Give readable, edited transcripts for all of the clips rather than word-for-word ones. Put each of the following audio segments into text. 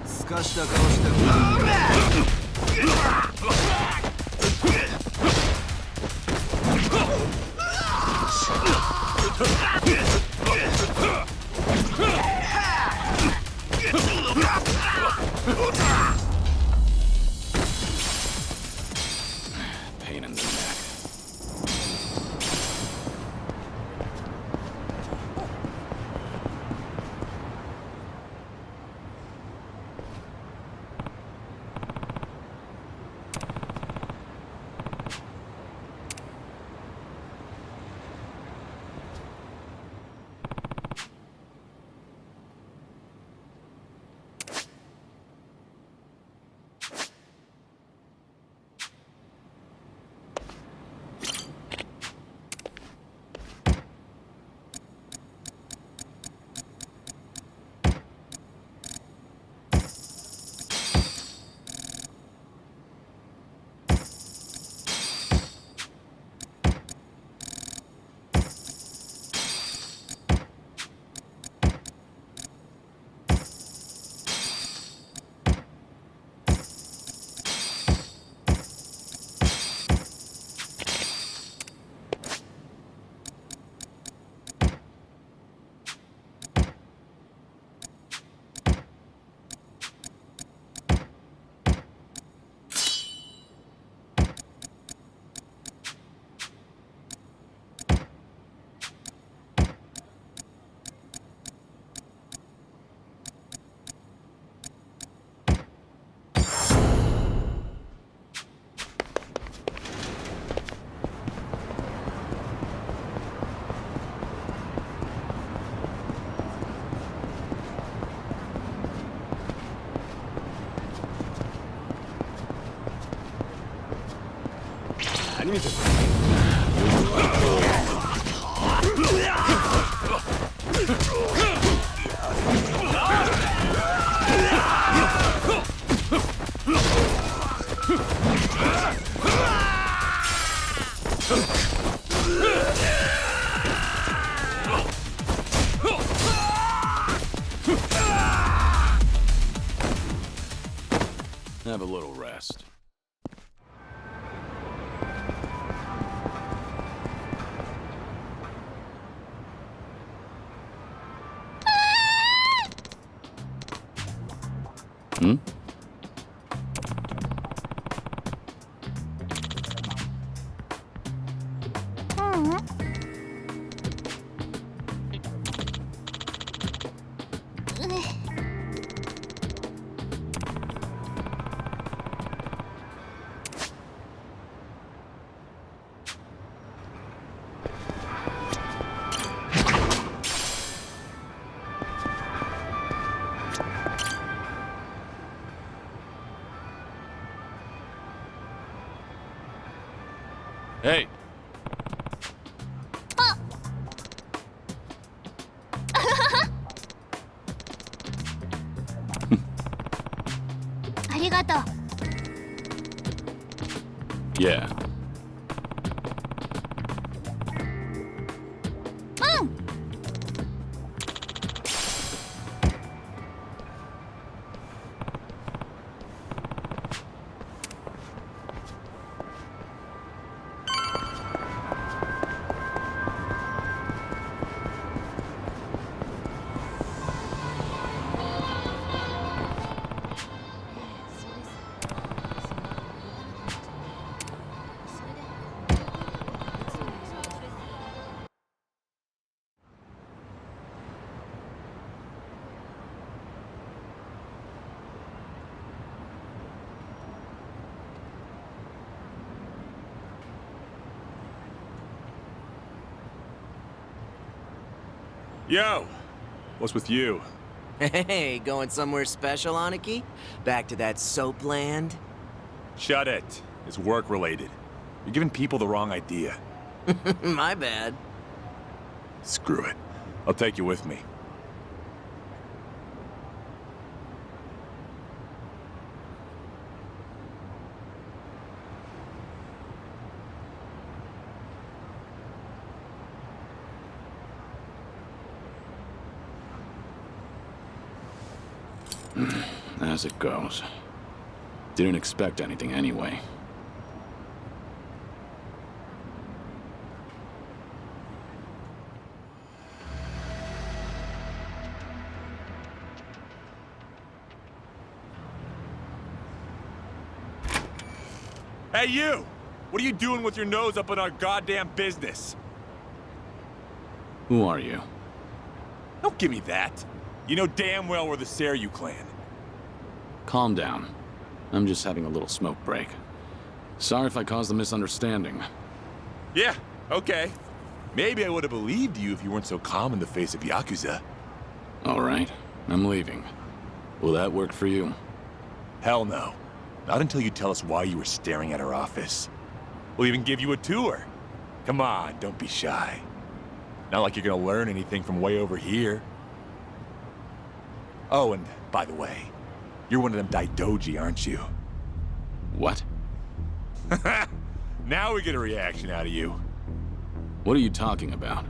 すかした顔してる。Pain in the neck. Have a little rest. Hmm? Hey! ありがとう。Yeah. うん。Yo, what's with you? Hey, going somewhere special, Aniki? Back to that soap land? Shut it. It's work-related. You're giving people the wrong idea. My bad. Screw it. I'll take you with me. As it goes. Didn't expect anything anyway. Hey, you! What are you doing with your nose up in our goddamn business? Who are you? Don't give me that. You know damn well we're the Seryu clan. Calm down. I'm just having a little smoke break. Sorry if I caused a misunderstanding. Yeah, okay. Maybe I would have believed you if you weren't so calm in the face of Yakuza. All right, I'm leaving. Will that work for you? Hell no. Not until you tell us why you were staring at our office. We'll even give you a tour. Come on, don't be shy. Not like you're gonna learn anything from way over here. Oh, and by the way, you're one of them Daidoji, aren't you? What? Now we get a reaction out of you. What are you talking about?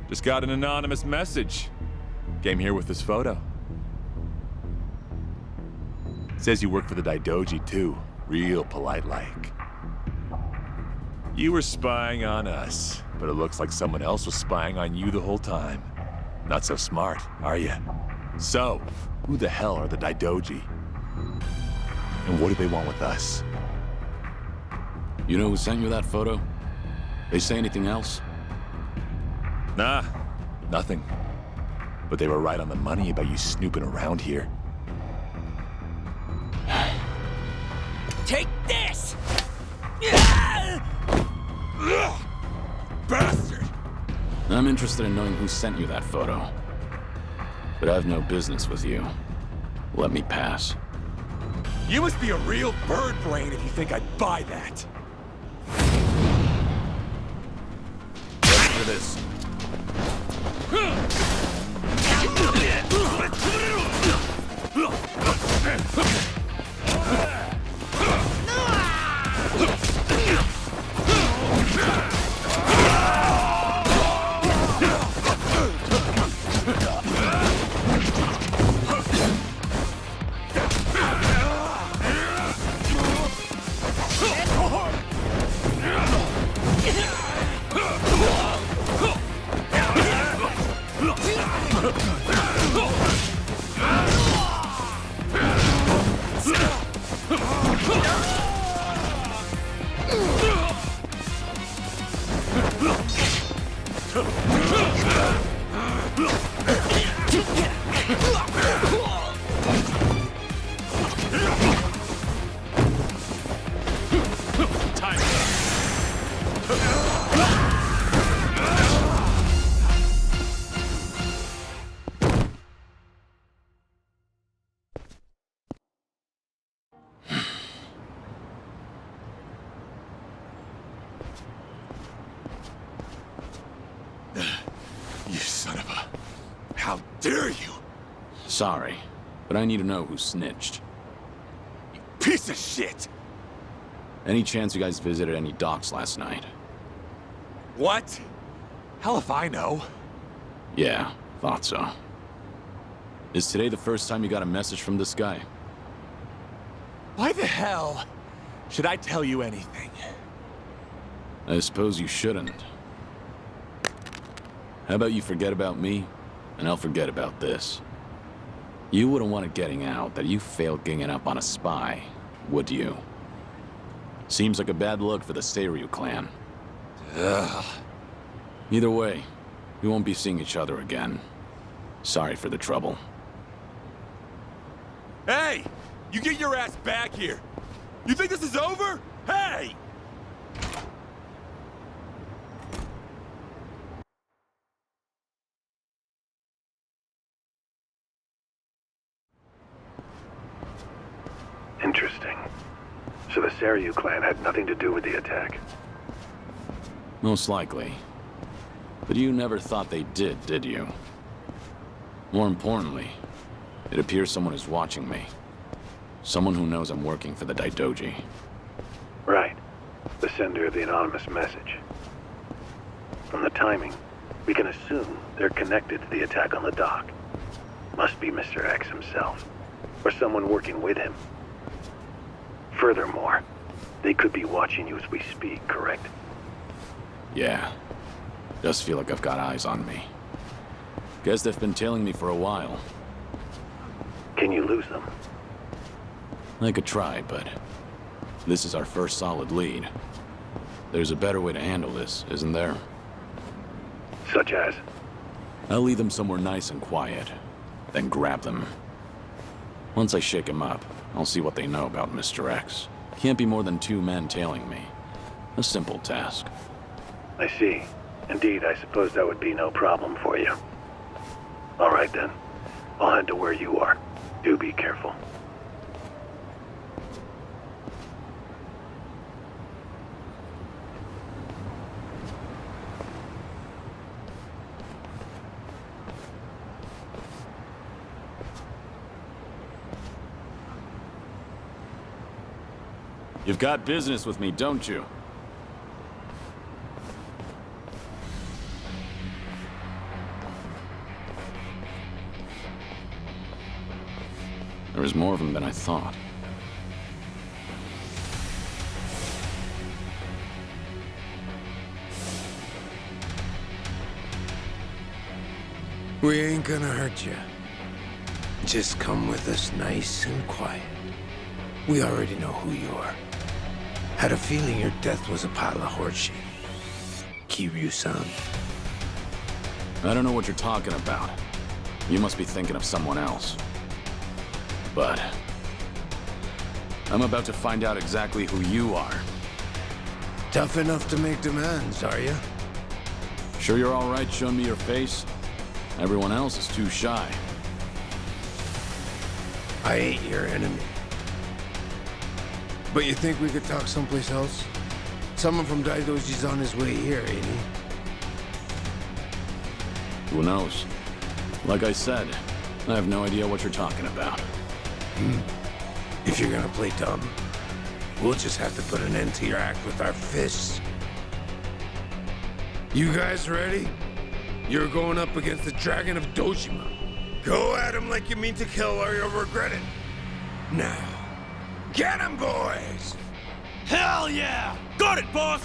Just got an anonymous message. Came here with this photo. Says you work for the Daidoji too. Real polite-like. You were spying on us, but it looks like someone else was spying on you the whole time. Not so smart, are you? So, who the hell are the Daidoji? And what do they want with us? You know who sent you that photo? They say anything else? Nah, nothing. But they were right on the money about you snooping around here. Take this! Bastard! I'm interested in knowing who sent you that photo. But I've no business with you. Let me pass. You must be a real bird brain if you think I'd buy that. Ready for this. You son of a... How dare you! Sorry, but I need to know who snitched. Piece of shit! Any chance you guys visited any docks last night? What? Hell if I know. Yeah, thought so. Is today the first time you got a message from this guy? Why the hell should I tell you anything? I suppose you shouldn't. How about you forget about me, and I'll forget about this. You wouldn't want it getting out that you failed ganging up on a spy, would you? Seems like a bad look for the Seiryu clan. Ugh. Either way, we won't be seeing each other again. Sorry for the trouble. Hey! You get your ass back here! You think this is over? Hey! So the Seryu clan had nothing to do with the attack? Most likely. But you never thought they did you? More importantly, it appears someone is watching me. Someone who knows I'm working for the Daidoji. Right. The sender of the anonymous message. From the timing, we can assume they're connected to the attack on the dock. Must be Mr. X himself, or someone working with him. Furthermore, they could be watching you as we speak, correct? Yeah. Does feel like I've got eyes on me. Guess they've been tailing me for a while. Can you lose them? I could try, but this is our first solid lead. There's a better way to handle this, isn't there? Such as? I'll lead them somewhere nice and quiet, then grab them. Once I shake them up, I'll see what they know about Mr. X. Can't be more than 2 men tailing me. A simple task. I see. Indeed, I suppose that would be no problem for you. All right then. I'll head to where you are. Do be careful. You've got business with me, don't you? There was more of them than I thought. We ain't gonna hurt you. Just come with us nice and quiet. We already know who you are. Had a feeling your death was a pile of horseshit. Kiryu-san. I don't know what you're talking about. You must be thinking of someone else. But I'm about to find out exactly who you are. Tough enough to make demands, are you? Sure you're all right showing me your face? Everyone else is too shy. I ain't your enemy. But you think we could talk someplace else? Someone from Daidoji's on his way here, ain't he? Who knows? Like I said, I have no idea what you're talking about. If you're gonna play dumb, we'll just have to put an end to your act with our fists. You guys ready? You're going up against the Dragon of Dojima. Go at him like you mean to kill or you'll regret it. Now, get him, boys! Hell yeah! Got it, boss!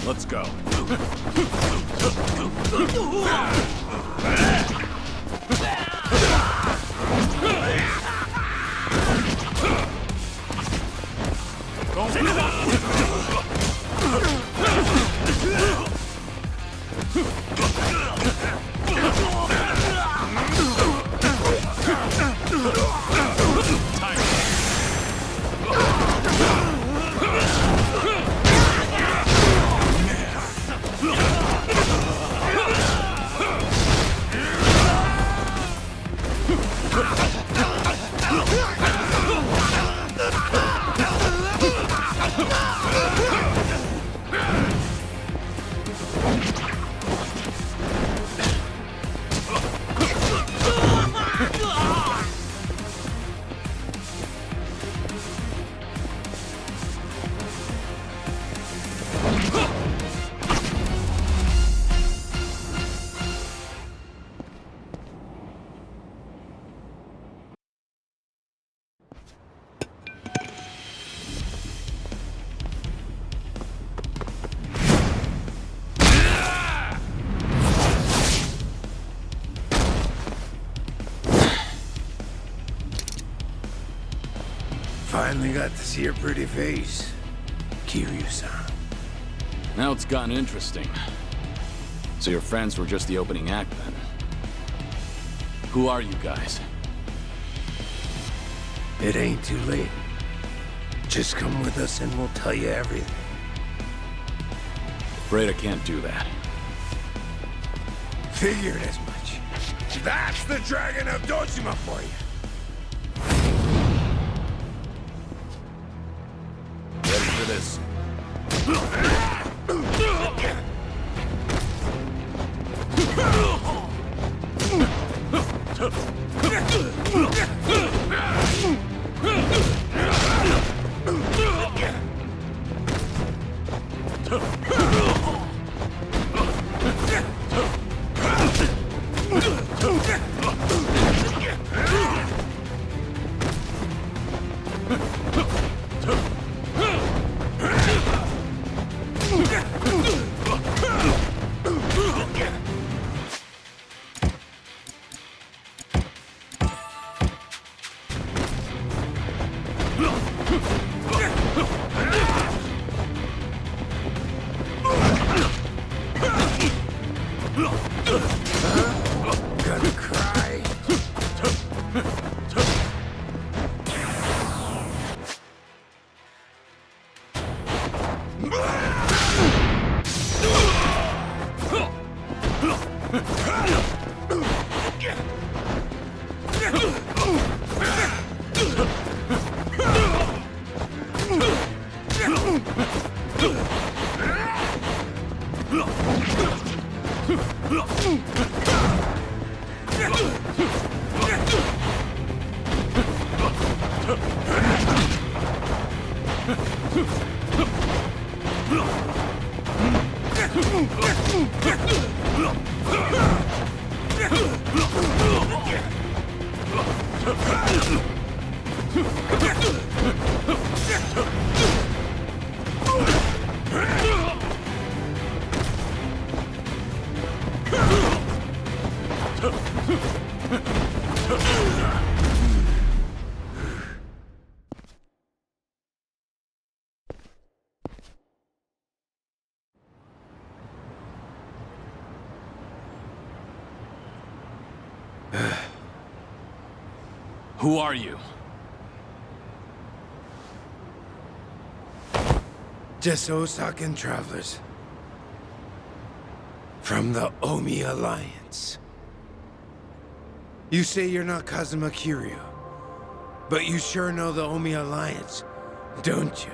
Let's go. Finally got to see your pretty face, Kiryu-san. Now it's gotten interesting. So your friends were just the opening act then? Who are you guys? It ain't too late. Just come with us and we'll tell you everything. Afraid I can't do that. Figured as much. That's the Dragon of Dojima for you. Ready for this? Gonna cry. Who are you? Just Osakan travelers. From the Omi Alliance. You say you're not Kazuma Kiryu, but you sure know the Omi Alliance, don't you?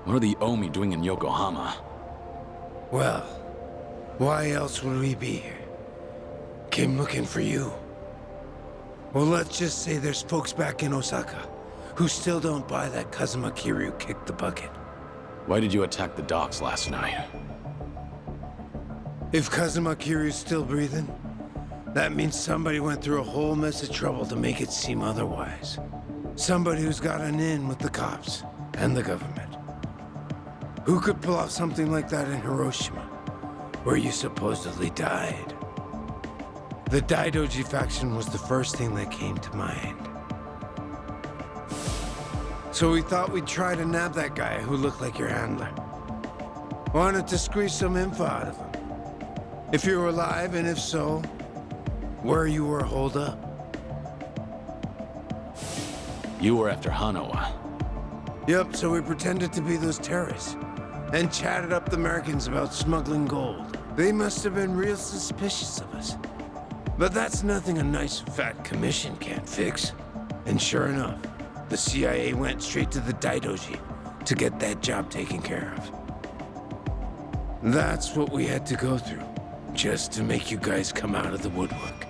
What are the Omi doing in Yokohama? Well, why else would we be here? Came looking for you. Well, let's just say there's folks back in Osaka who still don't buy that Kazuma Kiryu kicked the bucket. Why did you attack the docks last night? If Kazuma Kiryu's still breathing, that means somebody went through a whole mess of trouble to make it seem otherwise. Somebody who's got an in with the cops and the government. Who could pull off something like that in Hiroshima, where you supposedly died? The Daidoji faction was the first thing that came to mind. So we thought we'd try to nab that guy who looked like your handler. Wanted to squeeze some info out of him. If you were alive, and if so, where you were holed up. You were after Hanawa. Yep, so we pretended to be those terrorists and chatted up the Americans about smuggling gold. They must have been real suspicious of us. But that's nothing a nice fat commission can't fix. And sure enough, the CIA went straight to the Daidoji to get that job taken care of. That's what we had to go through, just to make you guys come out of the woodwork.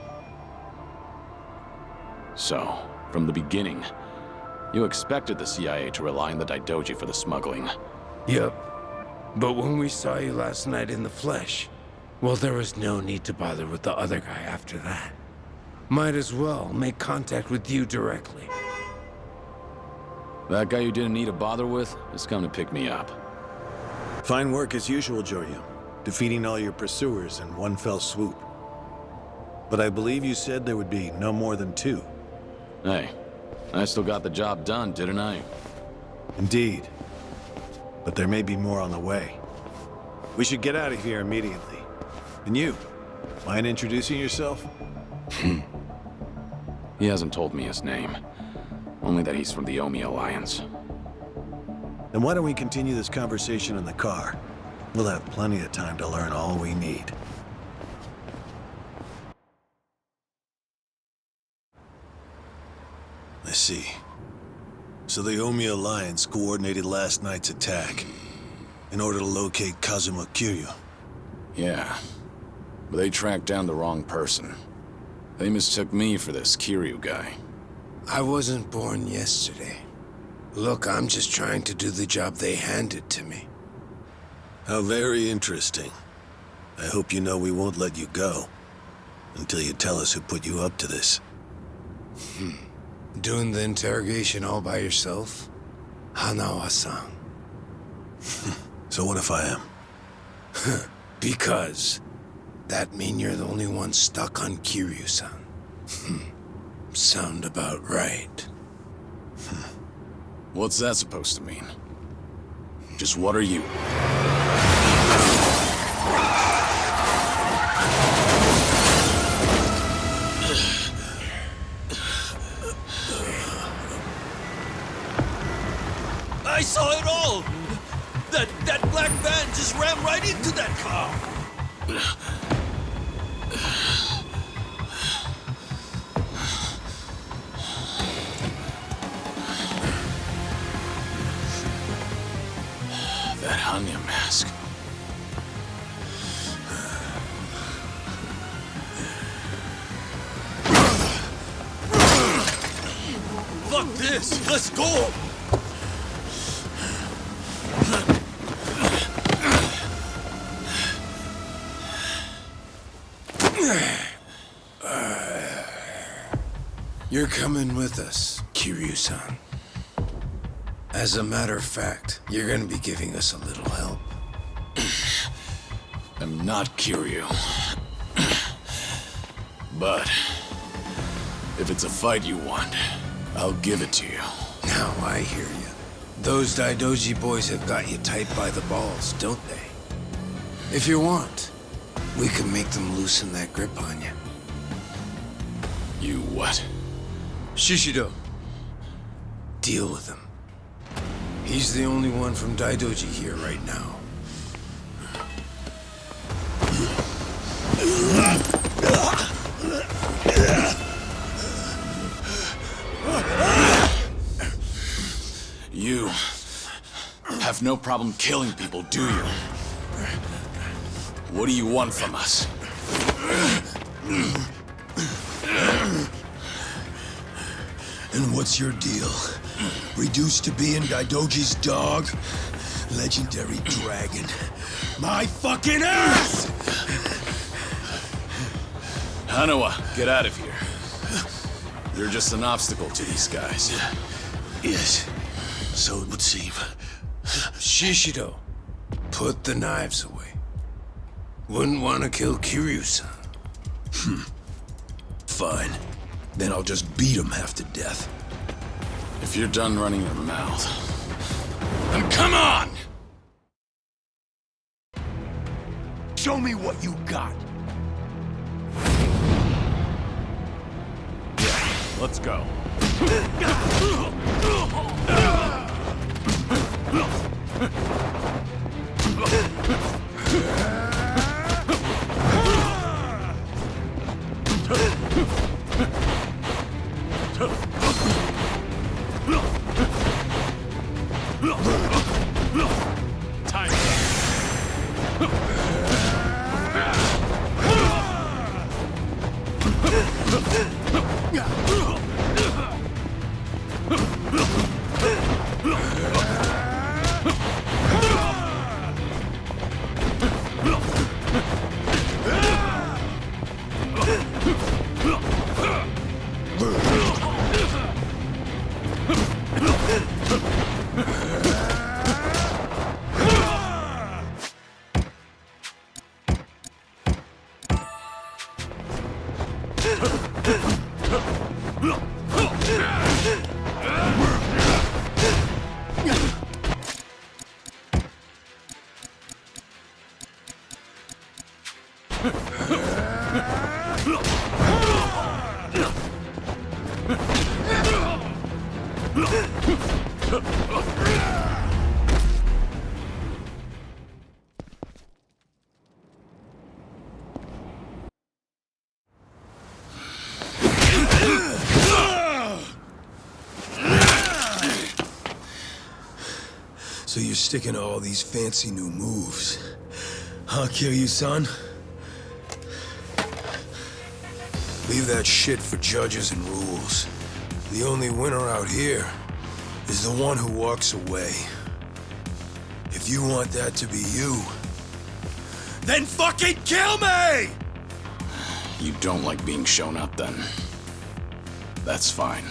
So, from the beginning, you expected the CIA to rely on the Daidoji for the smuggling. Yep. But when we saw you last night in the flesh, well, there was no need to bother with the other guy after that. Might as well make contact with you directly. That guy you didn't need to bother with has come to pick me up. Fine work as usual, Joryu. Defeating all your pursuers in one fell swoop. But I believe you said there would be no more than 2. Hey, I still got the job done, didn't I? Indeed. But there may be more on the way. We should get out of here immediately. And you, mind introducing yourself? He hasn't told me his name. Only that he's from the Omi Alliance. Then why don't we continue this conversation in the car? We'll have plenty of time to learn all we need. see. So the Omi Alliance coordinated last night's attack in order to locate Kazuma Kiryu. Yeah, but they tracked down the wrong person. They mistook me for this Kiryu guy. I wasn't born yesterday. Look, I'm just trying to do the job they handed to me. How very interesting. I hope you know we won't let you go until you tell us who put you up to this. Doing the interrogation all by yourself? Hanawa-san. So what if I am? Because that mean you're the only one stuck on Kiryu-san. Sound about right. What's that supposed to mean? Just what are you? I saw it all! That black van just ran right into that car! That Hanya mask. Fuck this! Let's go! You're coming with us, Kiryu-san. As a matter of fact, you're gonna be giving us a little help. I'm not Kiryu. But if it's a fight you want, I'll give it to you. Now I hear you. Those Daidoji boys have got you tight by the balls, don't they? If you want, we can make them loosen that grip on you. You what? Shishido. Deal with him. He's the only one from Daidoji here right now. You have no problem killing people, do you? What do you want from us? And what's your deal? Reduced to being Daidoji's dog? Legendary dragon. My fucking ass! Hanawa, get out of here. You're just an obstacle to these guys. Yes, so it would seem. Shishido, put the knives away. Wouldn't want to kill Kiryu-san. Fine. Then I'll just beat him half to death. If you're done running your mouth, then come on! Show me what you got. Let's go. Time. So you're sticking to all these fancy new moves. I'll kill you, son. Leave that shit for judges and rules. The only winner out here is the one who walks away. If you want that to be you, then fucking kill me! You don't like being shown up, then? That's fine.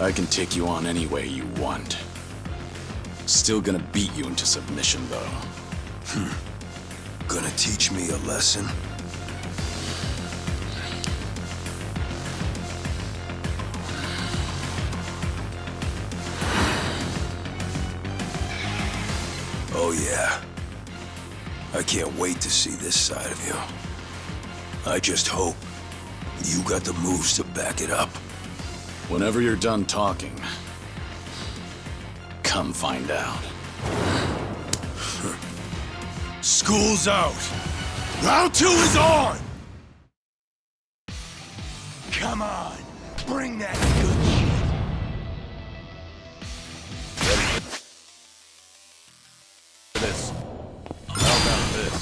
I can take you on any way you want. Still gonna beat you into submission, though. Gonna teach me a lesson? Oh yeah. I can't wait to see this side of you. I just hope you got the moves to back it up. Whenever you're done talking, come find out. School's out. Round 2 is on! Come on, bring that good shit. This. How about this?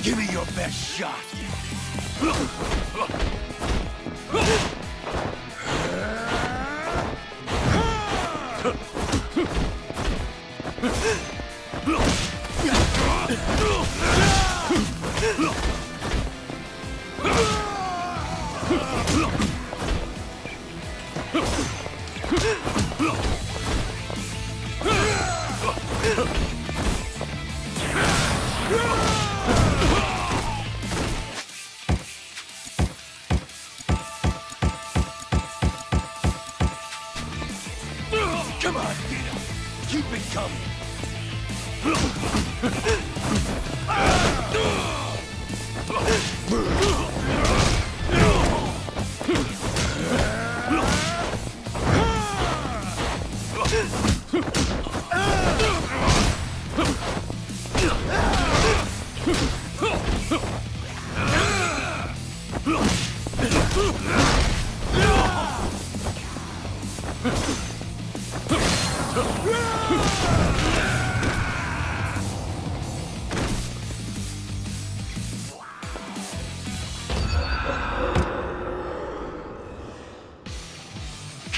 Give me your best shot. Come on, get him. Keep it coming.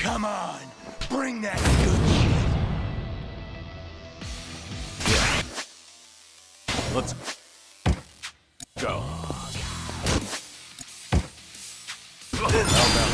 Come on, bring that good shit. Let's go. How about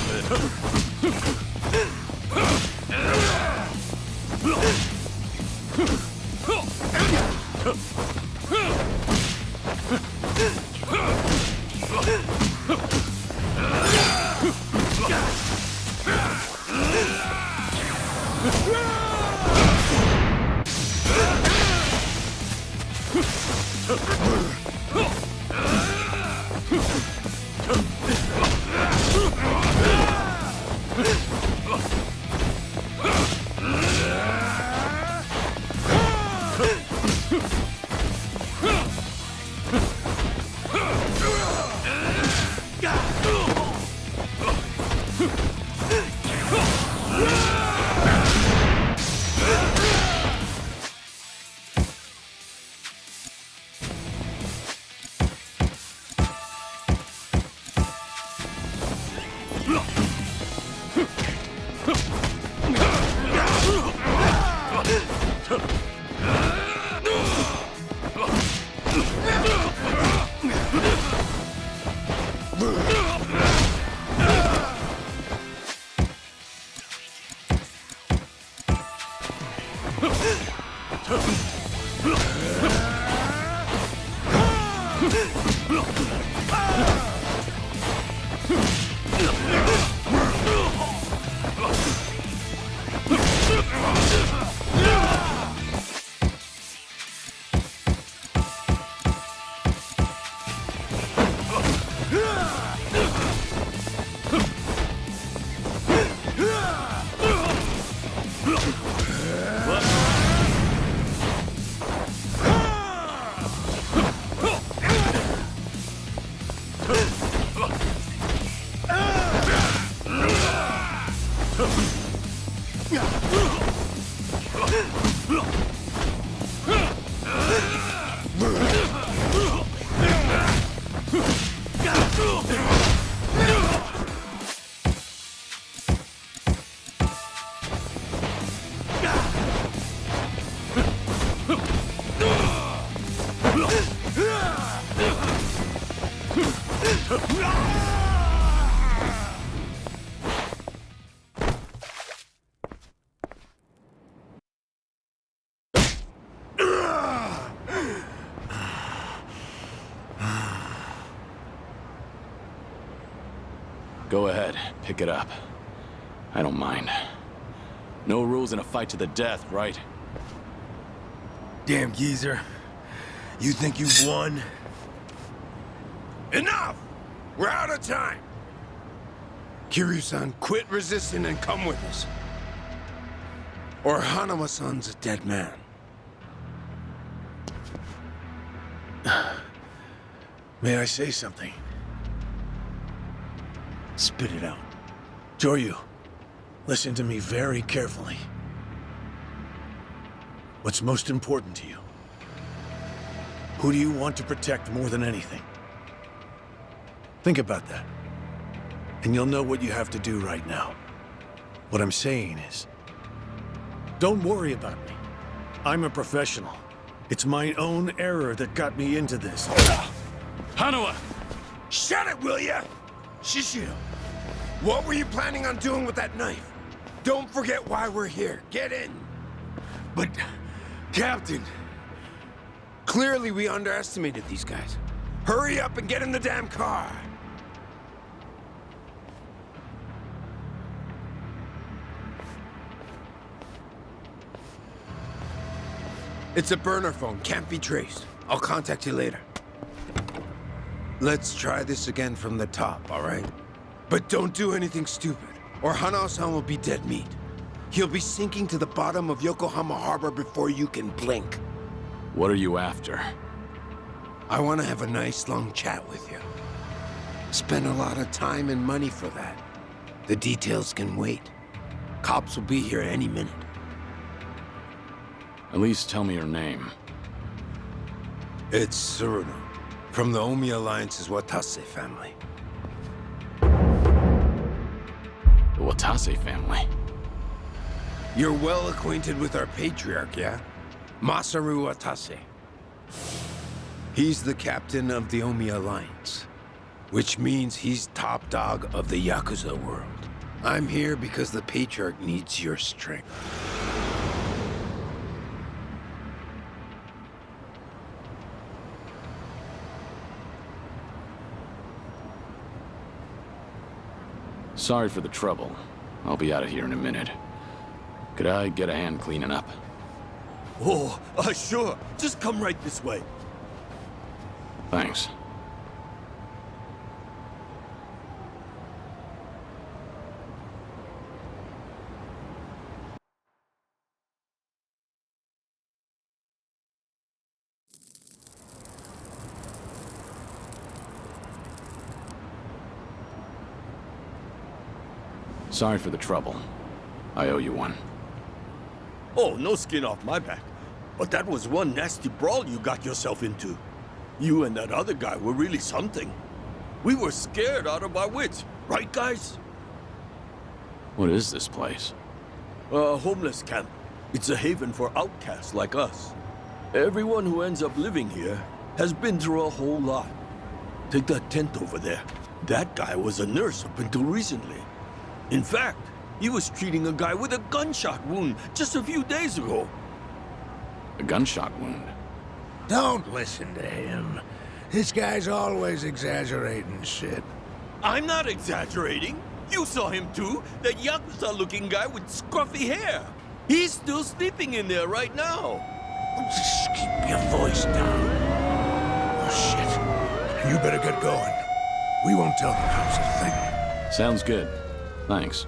Go ahead, pick it up. I don't mind. No rules in a fight to the death, right? Damn geezer. You think you've won? Enough! We're out of time! Kiryu-san, quit resisting and come with us. Or Hanama-san's a dead man. May I say something? Spit it out. Joryu, listen to me very carefully. What's most important to you? Who do you want to protect more than anything? Think about that. And you'll know what you have to do right now. What I'm saying is, don't worry about me. I'm a professional. It's my own error that got me into this. Hanawa! Shut it, will ya? Shishio, what were you planning on doing with that knife? Don't forget why we're here. Get in. But, Captain, clearly we underestimated these guys. Hurry up and get in the damn car. It's a burner phone, can't be traced. I'll contact you later. Let's try this again from the top, all right? But don't do anything stupid, or Hanao-san will be dead meat. He'll be sinking to the bottom of Yokohama Harbor before you can blink. What are you after? I want to have a nice long chat with you. Spend a lot of time and money for that. The details can wait. Cops will be here any minute. At least tell me your name. It's Tsuruno, from the Omi Alliance's Watase family. The Watase family. You're well acquainted with our patriarch, yeah? Masaru Watase. He's the captain of the Omi Alliance, which means he's top dog of the Yakuza world. I'm here because the patriarch needs your strength. Sorry for the trouble. I'll be out of here in a minute. Could I get a hand cleaning up? Oh, sure. Just come right this way. Thanks. Sorry for the trouble. I owe you one. Oh, no skin off my back. But that was one nasty brawl you got yourself into. You and that other guy were really something. We were scared out of our wits, right, guys? What is this place? A homeless camp. It's a haven for outcasts like us. Everyone who ends up living here has been through a whole lot. Take that tent over there. That guy was a nurse up until recently. In fact, he was treating a guy with a gunshot wound just a few days ago. A gunshot wound. Don't listen to him. This guy's always exaggerating shit. I'm not exaggerating. You saw him too, that Yakuza-looking guy with scruffy hair. He's still sleeping in there right now. Just keep your voice down. Oh, shit. You better get going. We won't tell the cops a thing. Sounds good. Thanks.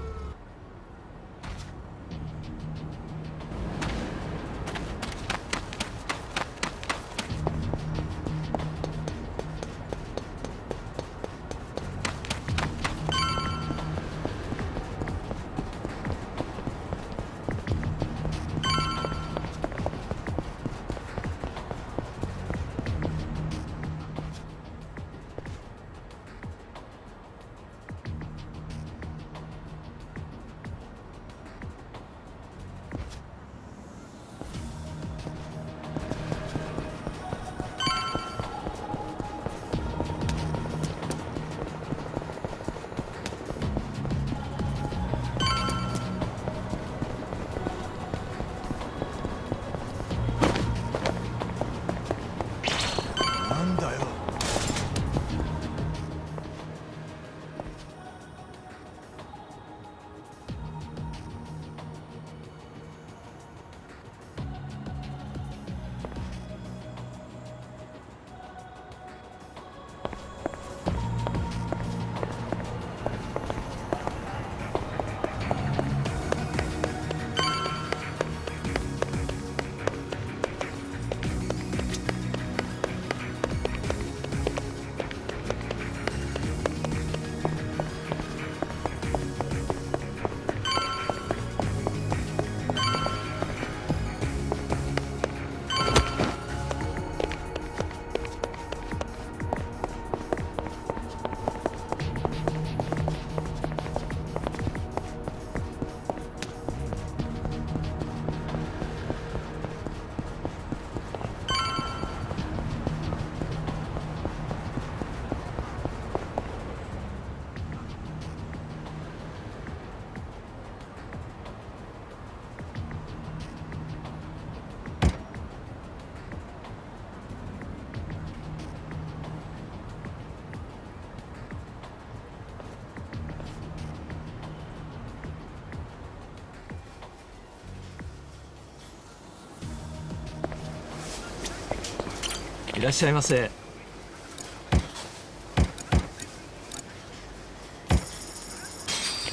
いらっしゃいませ。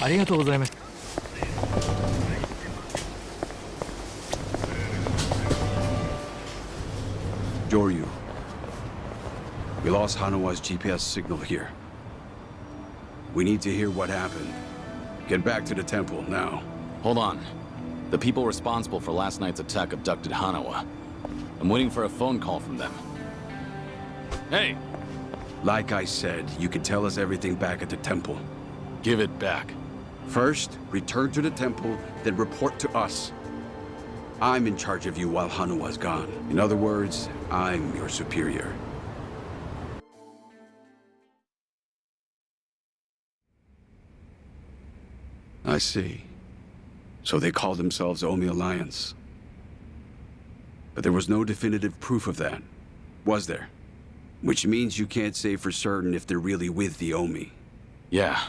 ありがとうございます。Joryu. We lost Hanawa's GPS signal here. We need to hear what happened. Get back to the temple now. Hold on. The people responsible for last night's attack abducted Hanawa. I'm waiting for a phone call from them. Hey! Like I said, you can tell us everything back at the temple. Give it back. First, return to the temple, then report to us. I'm in charge of you while Hanawa's gone. In other words, I'm your superior. I see. So they call themselves Omi Alliance. But there was no definitive proof of that, was there? Which means you can't say for certain if they're really with the Omi. Yeah,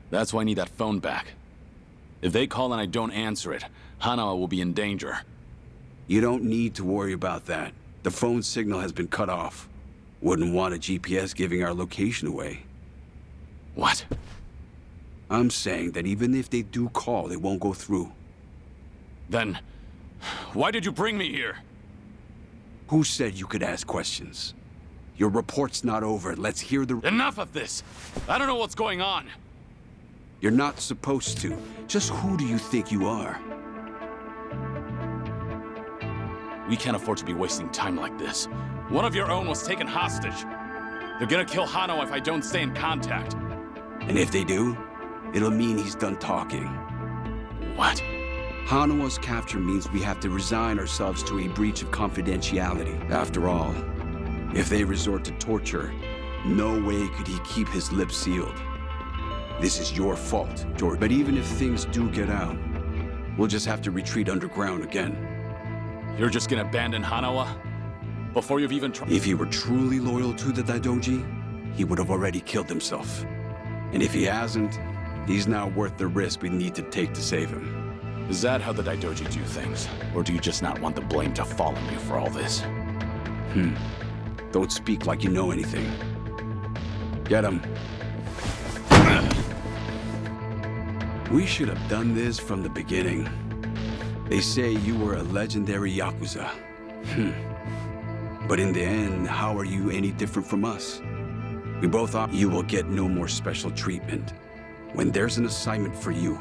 that's why I need that phone back. If they call and I don't answer it, Hanawa will be in danger. You don't need to worry about that. The phone signal has been cut off. Wouldn't want a GPS giving our location away. What? I'm saying that even if they do call, they won't go through. Then, why did you bring me here? Who said you could ask questions? Your report's not over. Let's hear the... Enough of this! I don't know what's going on! You're not supposed to. Just who do you think you are? We can't afford to be wasting time like this. One of your own was taken hostage. They're gonna kill Hano if I don't stay in contact. And if they do, it'll mean he's done talking. What? Hanawa's capture means we have to resign ourselves to a breach of confidentiality. After all, if they resort to torture, no way could he keep his lips sealed. This is your fault, George. But even if things do get out, we'll just have to retreat underground again. You're just gonna abandon Hanawa? Before you've even tried? If he were truly loyal to the Daidoji, he would have already killed himself. And if he hasn't, he's not worth the risk we need to take to save him. Is that how the Daidoji do things? Or do you just not want the blame to fall on you for all this? Don't speak like you know anything. Get him. We should have done this from the beginning. They say you were a legendary Yakuza. But in the end, how are you any different from us? We both are. You will get no more special treatment. When there's an assignment for you,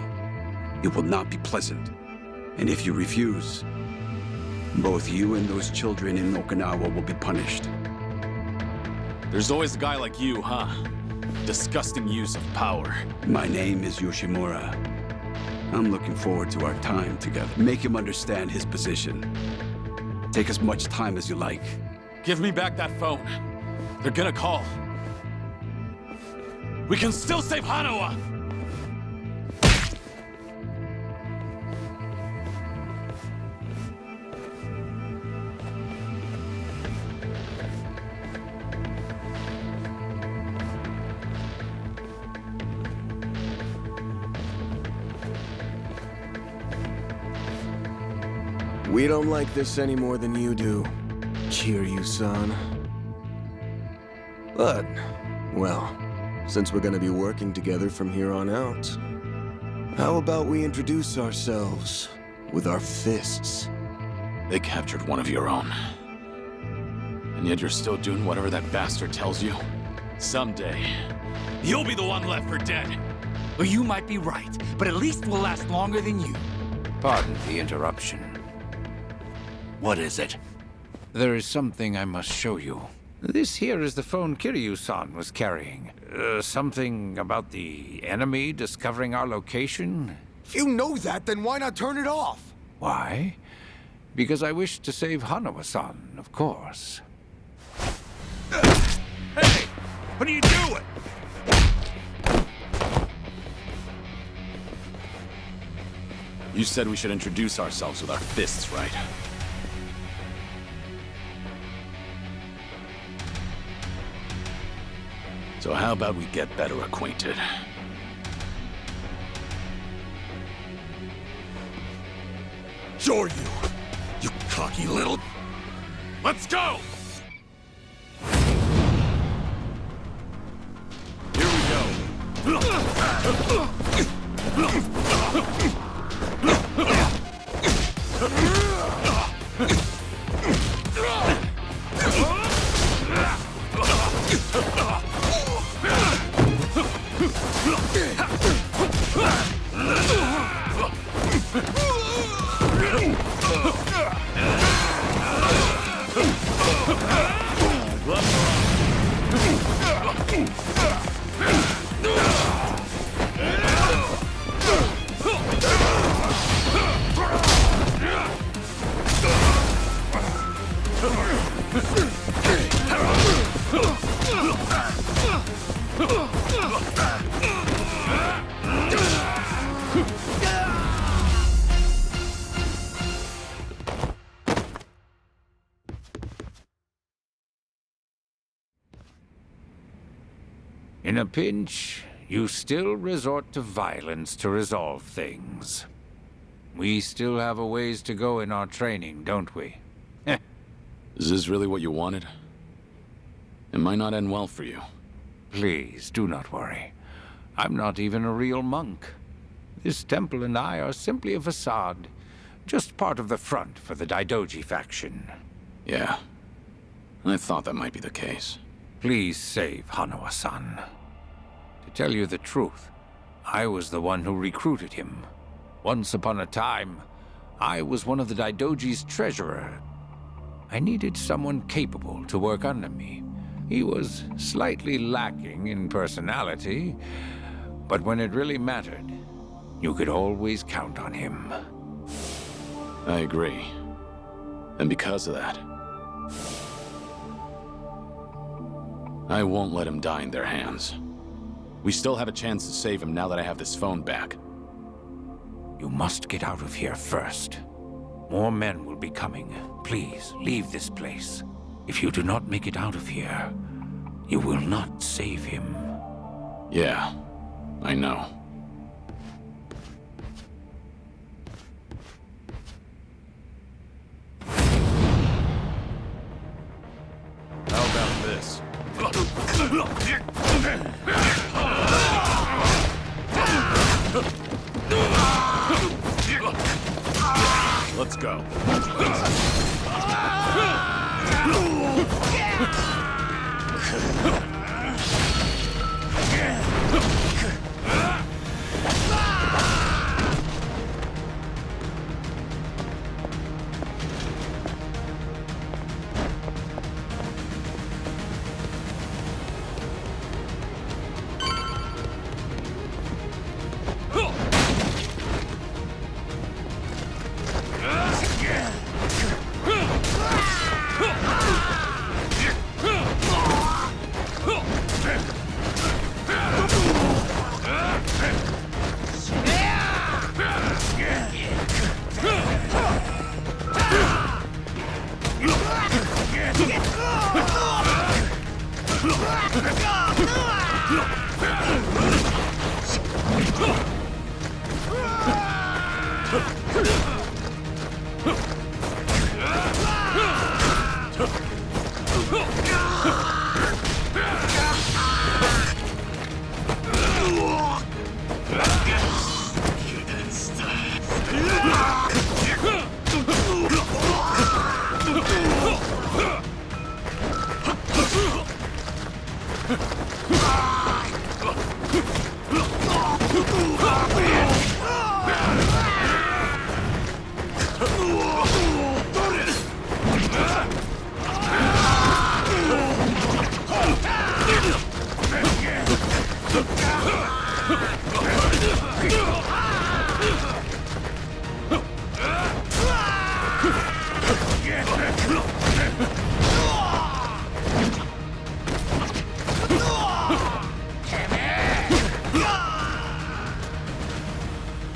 it will not be pleasant. And if you refuse, both you and those children in Okinawa will be punished. There's always a guy like you, huh? Disgusting use of power. My name is Yoshimura. I'm looking forward to our time together. Make him understand his position. Take as much time as you like. Give me back that phone. They're gonna call. We can still save Hanawa! We don't like this any more than you do, Kiryu-san. But, well, since we're gonna be working together from here on out, how about we introduce ourselves with our fists? They captured one of your own. And yet you're still doing whatever that bastard tells you? Someday, you'll be the one left for dead. Well, you might be right, but at least we'll last longer than you. Pardon the interruption. What is it? There is something I must show you. This here is the phone Kiryu-san was carrying. Something about the enemy discovering our location? If you know that, then why not turn it off? Why? Because I wish to save Hanawa-san, of course. Hey! What are you doing? You said we should introduce ourselves with our fists, right? So how about we get better acquainted? Sure you cocky little... Let's go! Here we In a pinch, you still resort to violence to resolve things. We still have a ways to go in our training, don't we? Is this really what you wanted? It might not end well for you. Please, do not worry. I'm not even a real monk. This temple and I are simply a facade. Just part of the front for the Daidoji faction. Yeah. I thought that might be the case. Please save Hanawa-san. To tell you the truth, I was the one who recruited him. Once upon a time, I was one of the Daidoji's treasurer. I needed someone capable to work under me. He was slightly lacking in personality, but when it really mattered, you could always count on him. I agree. And because of that, I won't let him die in their hands. We still have a chance to save him now that I have this phone back. You must get out of here first. More men will be coming. Please, leave this place. If you do not make it out of here, you will not save him. Yeah, I know. How about this? Let's go.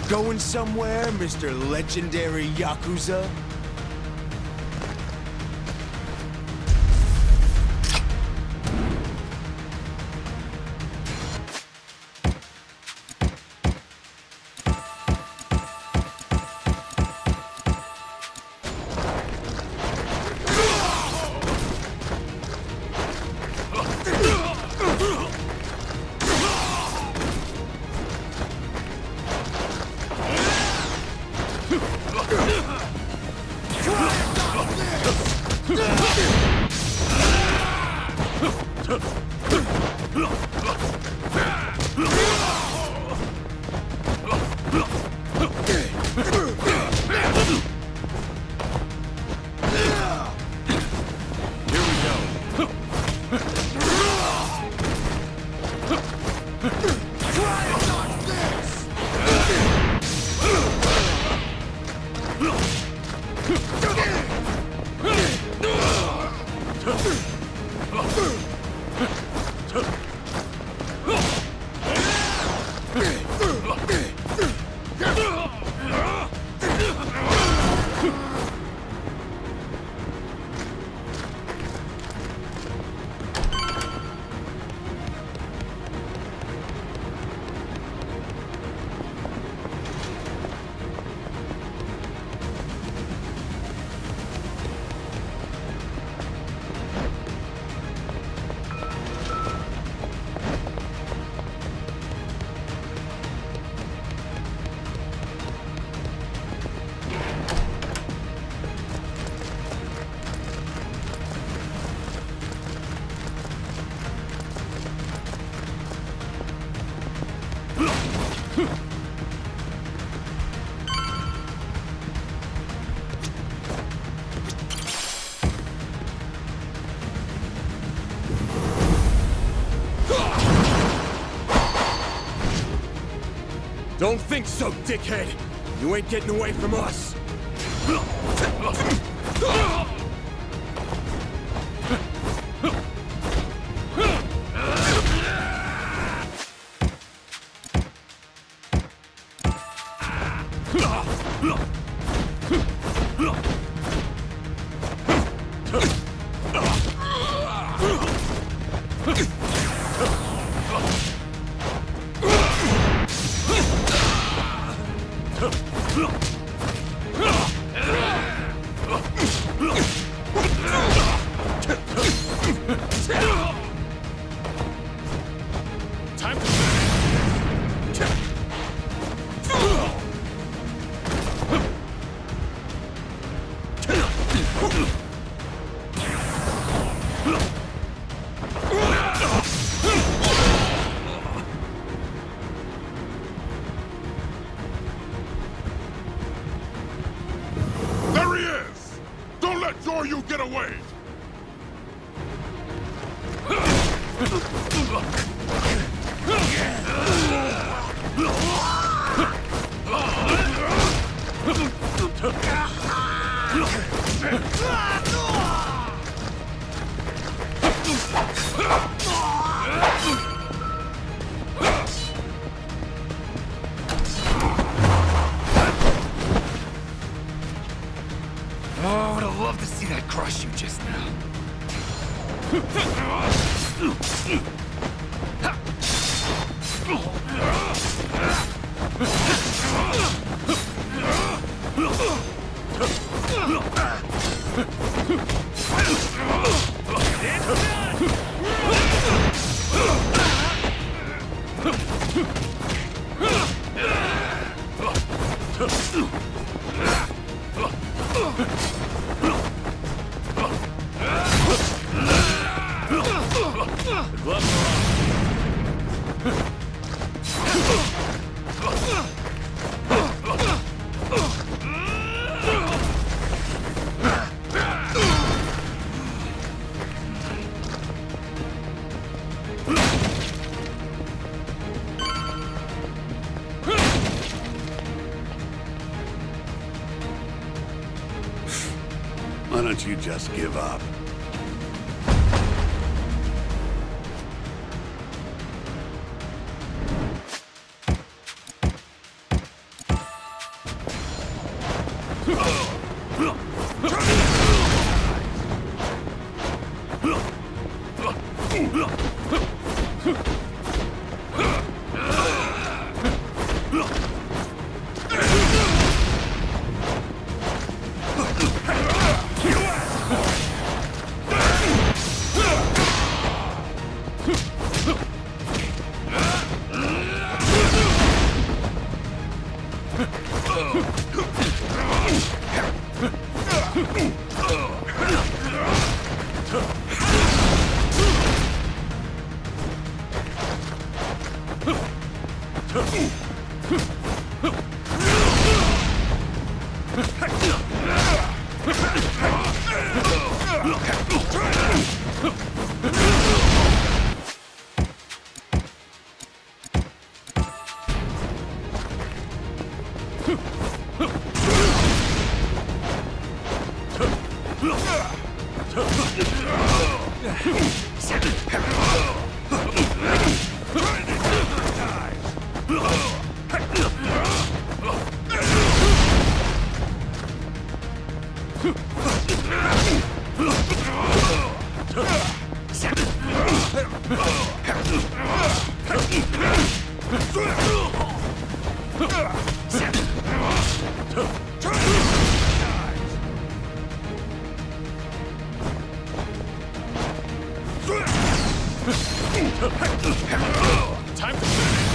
Going somewhere, Mr. Legendary Yakuza? Don't think so, dickhead! You ain't getting away from us! There he is! Don't let Zoryu get away! Oh, I would have loved to see that crush you just now. The gloves are off. Why don't you just give up? Time to finish.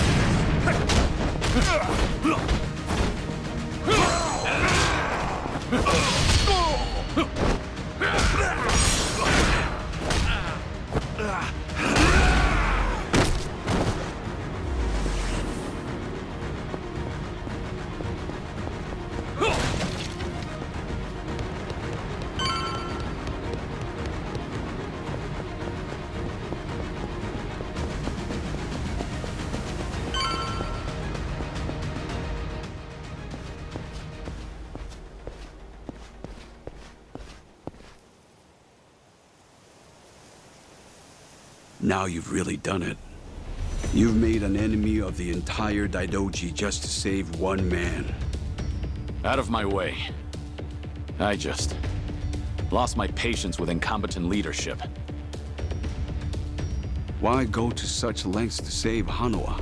Now you've really done it. You've made an enemy of the entire Daidoji just to save one man. Out of my way. I just lost my patience with incompetent leadership. Why go to such lengths to save Hanoa?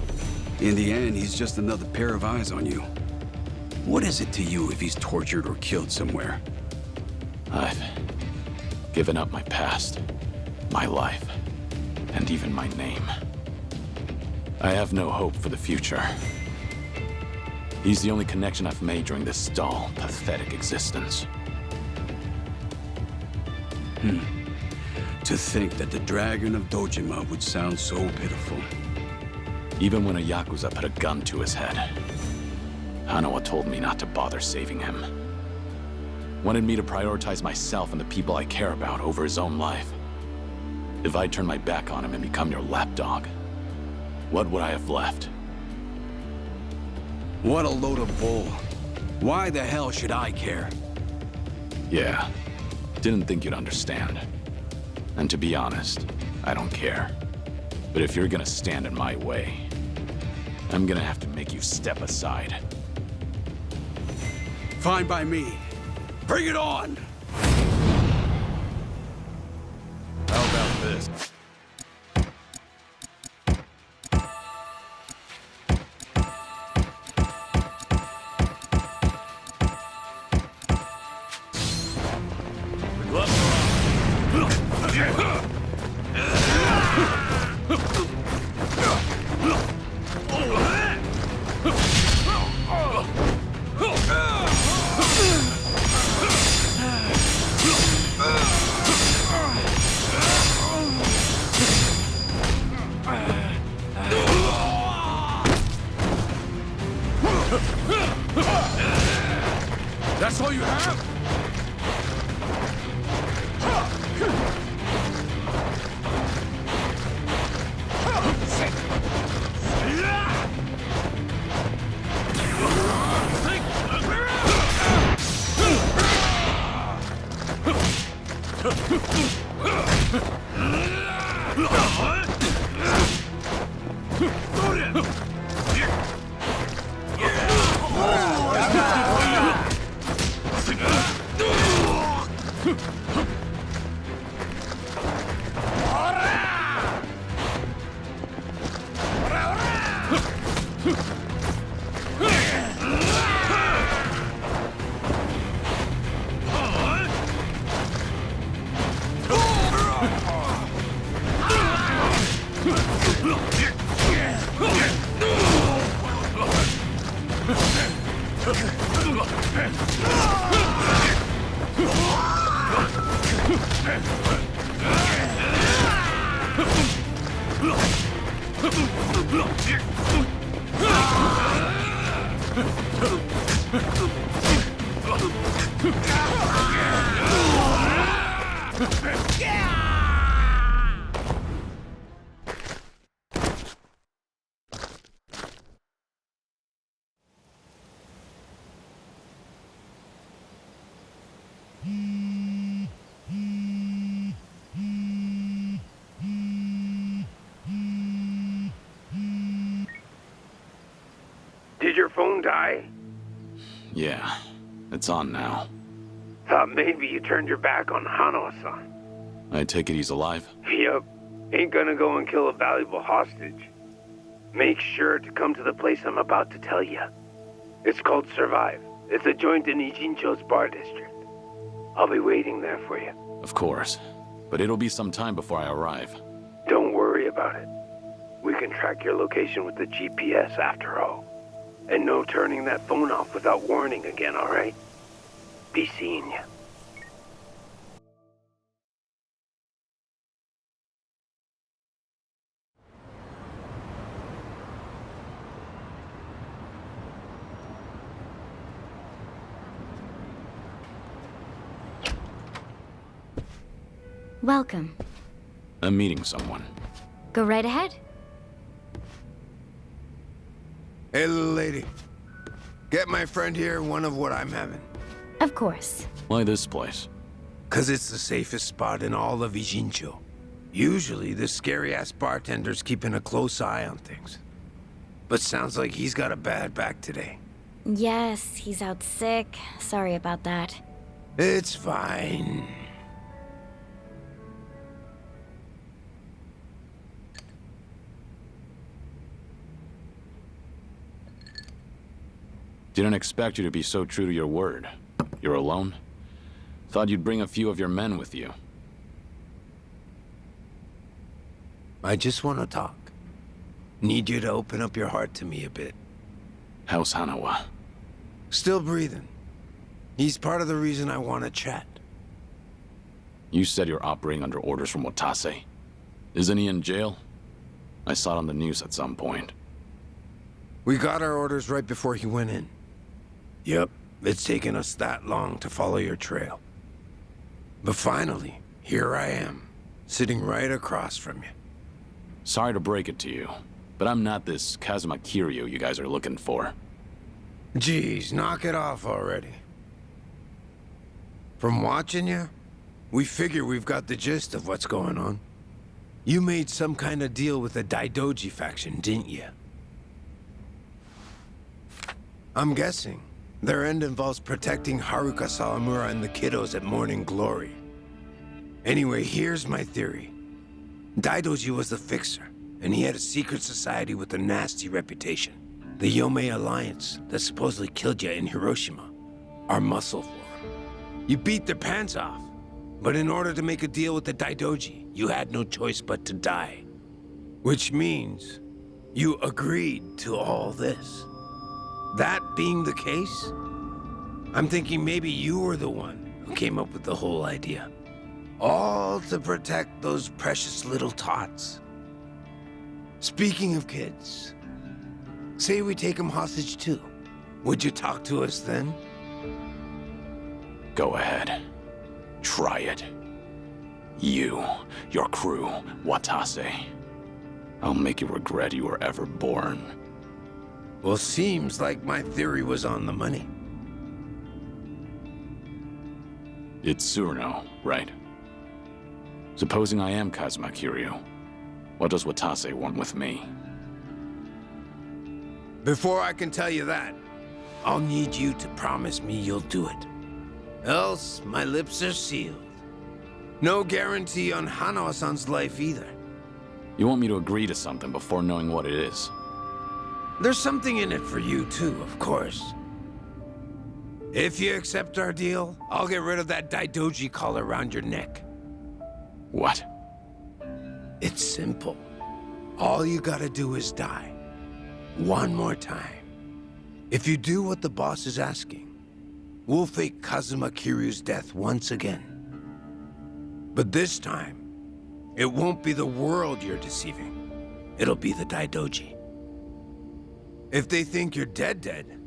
In the end, he's just another pair of eyes on you. What is it to you if he's tortured or killed somewhere? I've given up my past, my life, and even my name. I have no hope for the future. He's the only connection I've made during this dull, pathetic existence. To think that the Dragon of Dojima would sound so pitiful. Even when a Yakuza put a gun to his head, Hanoa told me not to bother saving him. Wanted me to prioritize myself and the people I care about over his own life. If I turn my back on him and become your lapdog, what would I have left? What a load of bull. Why the hell should I care? Yeah, didn't think you'd understand. And to be honest, I don't care. But if you're gonna stand in my way, I'm gonna have to make you step aside. Fine by me. Bring it on! How about this? That's all you have? Did your phone die? Yeah, it's on now. Thought maybe you turned your back on Hano-san. I take it he's alive? Yup. Ain't gonna go and kill a valuable hostage. Make sure to come to the place I'm about to tell you. It's called Survive. It's a joint in Ijincho's bar district. I'll be waiting there for you. Of course. But it'll be some time before I arrive. Don't worry about it. We can track your location with the GPS after all. And no turning that phone off without warning again, alright? Be seeing you. Welcome. I'm meeting someone. Go right ahead. Hey, little lady. Get my friend here one of what I'm having. Of course. Why this place? 'Cause it's the safest spot in all of Ijincho. Usually, this scary-ass bartender's keeping a close eye on things. But sounds like he's got a bad back today. Yes, he's out sick. Sorry about that. It's fine. Didn't expect you to be so true to your word. You're alone? Thought you'd bring a few of your men with you. I just want to talk. Need you to open up your heart to me a bit. How's Hanawa? Still breathing. He's part of the reason I want to chat. You said you're operating under orders from Watase. Isn't he in jail? I saw it on the news at some point. We got our orders right before he went in. Yep, it's taken us that long to follow your trail. But finally, here I am, sitting right across from you. Sorry to break it to you, but I'm not this Kazuma Kiryu you guys are looking for. Geez, knock it off already. From watching you, we figure we've got the gist of what's going on. You made some kind of deal with the Daidoji faction, didn't you? I'm guessing their end involves protecting Haruka Sawamura and the kiddos at Morning Glory. Anyway, here's my theory. Daidoji was the fixer, and he had a secret society with a nasty reputation. The Yomei Alliance that supposedly killed you in Hiroshima. Our muscle for him. You beat their pants off, but in order to make a deal with the Daidoji, you had no choice but to die. Which means you agreed to all this. That being the case, I'm thinking maybe you were the one who came up with the whole idea. All to protect those precious little tots. Speaking of kids, say we take them hostage too. Would you talk to us then? Go ahead. Try it. You, your crew, Watase. I'll make you regret you were ever born. Well, seems like my theory was on the money. It's Tsuruno, right? Supposing I am Kazuma Kiryu, what does Watase want with me? Before I can tell you that, I'll need you to promise me you'll do it. Else, my lips are sealed. No guarantee on Hanawa-san's life either. You want me to agree to something before knowing what it is? There's something in it for you too, of course. If you accept our deal, I'll get rid of that Daidoji collar around your neck. What? It's simple. All you gotta do is die. One more time. If you do what the boss is asking, we'll fake Kazuma Kiryu's death once again. But this time, it won't be the world you're deceiving. It'll be the Daidoji. If they think you're dead,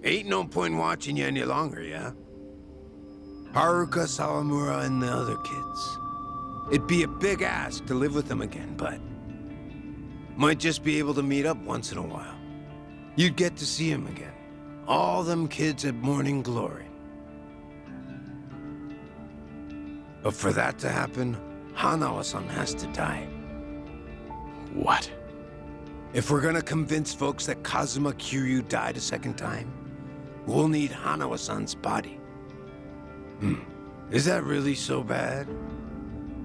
ain't no point watching you any longer, yeah? Haruka, Sawamura, and the other kids. It'd be a big ask to live with them again, but might just be able to meet up once in a while. You'd get to see them again. All them kids at Morning Glory. But for that to happen, Hanawa-san has to die. What? If we're gonna convince folks that Kazuma Kiryu died a second time, we'll need Hanawa-san's body. Is that really so bad?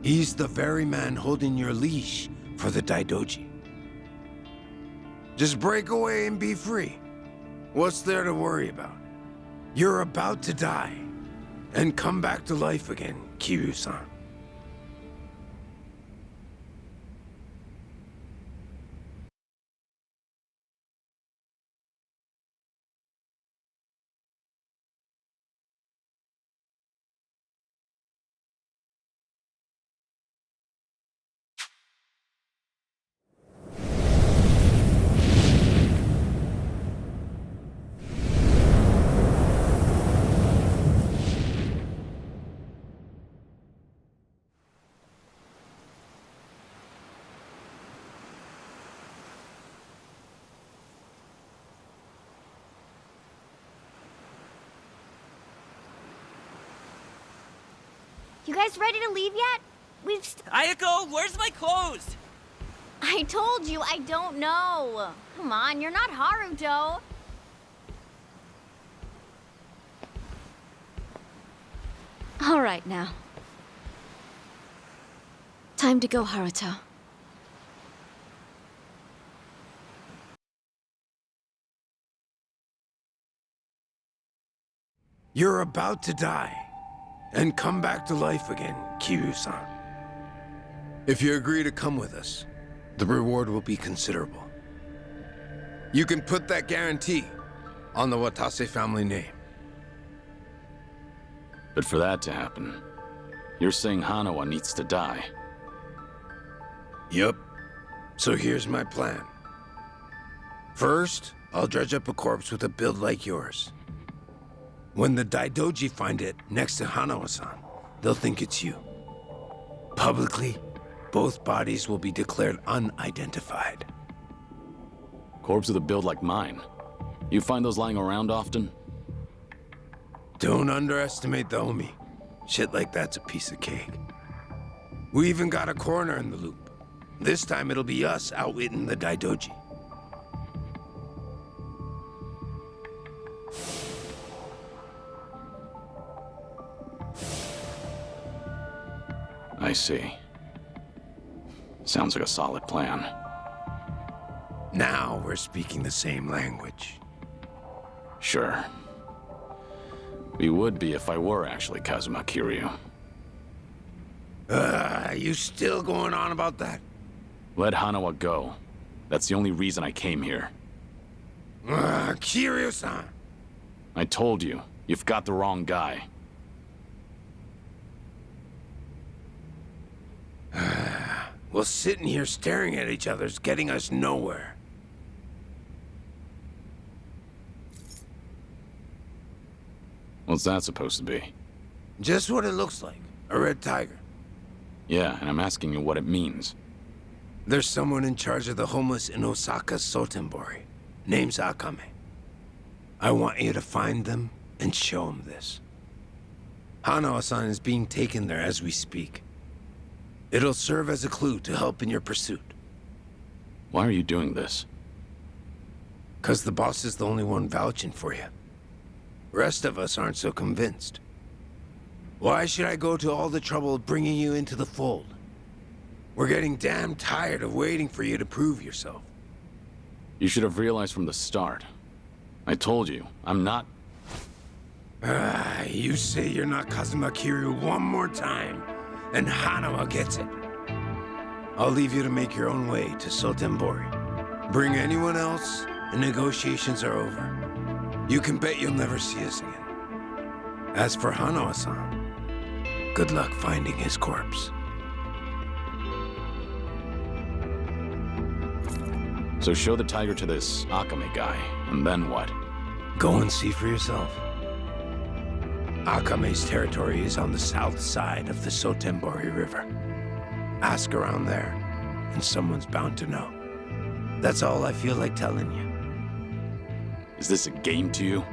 He's the very man holding your leash for the Daidoji. Just break away and be free. What's there to worry about? You're about to die and come back to life again, Kiryu-san. You guys ready to leave yet? Ayako, where's my clothes? I told you I don't know. Come on, you're not Haruto. All right now. Time to go, Haruto. You're about to die and come back to life again, Kiryu-san. If you agree to come with us, the reward will be considerable. You can put that guarantee on the Watase family name. But for that to happen, you're saying Hanawa needs to die. Yup. So here's my plan. First, I'll dredge up a corpse with a build like yours. When the Daidoji find it next to Hanawa-san, they'll think it's you. Publicly, both bodies will be declared unidentified. Corpse with a build like mine. You find those lying around often? Don't underestimate the Omi. Shit like that's a piece of cake. We even got a coroner in the loop. This time it'll be us outwitting the Daidoji. I see. Sounds like a solid plan. Now we're speaking the same language. Sure. We would be if I were actually Kazuma Kiryu. You still going on about that? Let Hanawa go. That's the only reason I came here. Kiryu-san! I told you, you've got the wrong guy. Well, sitting here staring at each other's getting us nowhere. What's that supposed to be? Just what it looks like. A red tiger. Yeah, and I'm asking you what it means. There's someone in charge of the homeless in Osaka Sotenbori. Name's Akame. I want you to find them and show them this. Hanawa-san is being taken there as we speak. It'll serve as a clue to help in your pursuit. Why are you doing this? 'Cause the boss is the only one vouching for you. Rest of us aren't so convinced. Why should I go to all the trouble of bringing you into the fold? We're getting damn tired of waiting for you to prove yourself. You should have realized from the start. I told you, I'm not... You say you're not Kazuma Kiryu one more time, and Hanawa gets it. I'll leave you to make your own way to Sotenbori. Bring anyone else, and negotiations are over. You can bet you'll never see us again. As for Hanawa-san, good luck finding his corpse. So show the tiger to this Akame guy, and then what? Go and see for yourself. Akame's territory is on the south side of the Sotenbori River. Ask around there, and someone's bound to know. That's all I feel like telling you. Is this a game to you?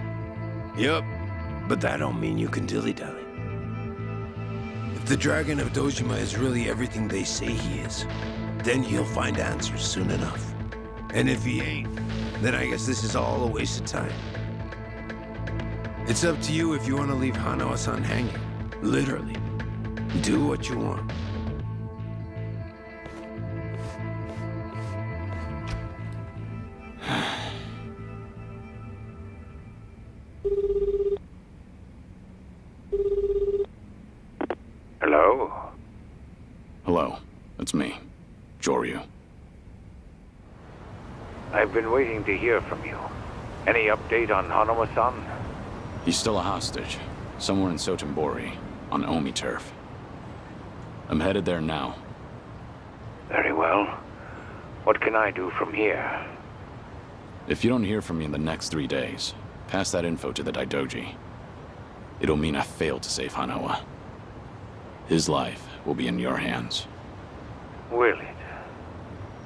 Yup, but that don't mean you can dilly-dally. If the Dragon of Dojima is really everything they say he is, then you'll find answers soon enough. And if he ain't, then I guess this is all a waste of time. It's up to you if you want to leave Hanawa-san hanging. Literally. Do what you want. Hello? Hello, it's me, Joryu. I've been waiting to hear from you. Any update on Hanawa-san? He's still a hostage, somewhere in Sotenbori, on Omi turf. I'm headed there now. Very well. What can I do from here? If you don't hear from me in the next 3 days, pass that info to the Daidoji. It'll mean I failed to save Hanawa. His life will be in your hands. Will it?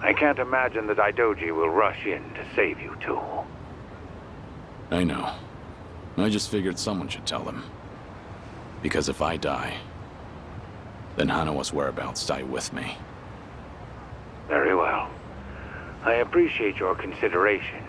I can't imagine the Daidoji will rush in to save you two. I know. I just figured someone should tell them. Because if I die, then Hanawa's whereabouts die with me. Very well. I appreciate your consideration,